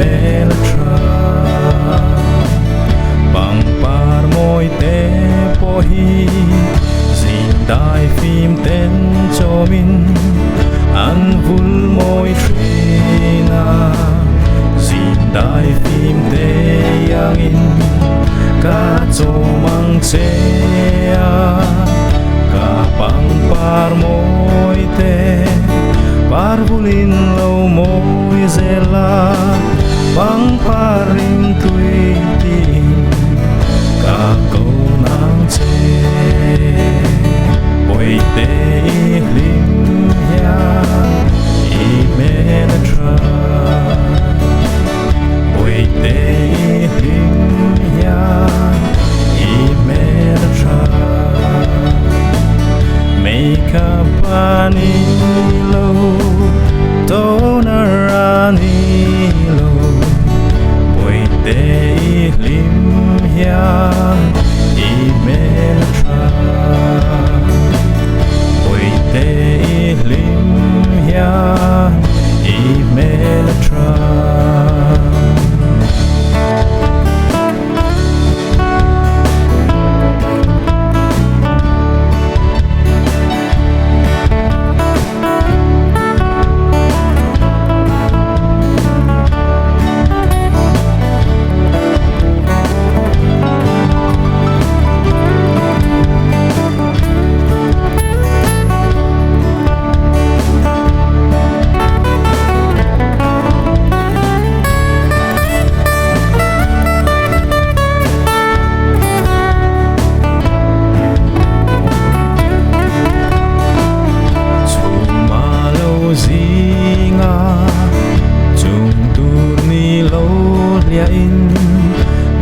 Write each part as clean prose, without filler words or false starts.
Menetra bằng par môi tế po hi Dìn đai phim tên cho mình Ăn vul môi trina Dìn đai phim tế yang in Cả cho mang chế Cả bằng par môi tế Par vulin lâu môi zela Bằng parim tui tin Cả câu nang chế Boi te lim ya I menetra Boi te lim ya I menetra Make up ani lo Tonarani lo Boi te lim ya I menetra Boi te lim ya I menetra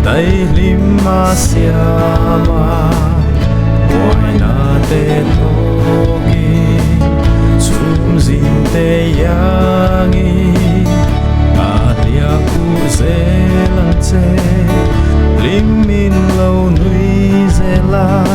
Tay lima siama Boy na te togi Sum zin te yangi Alia ku zelang te Limin lâu nui zela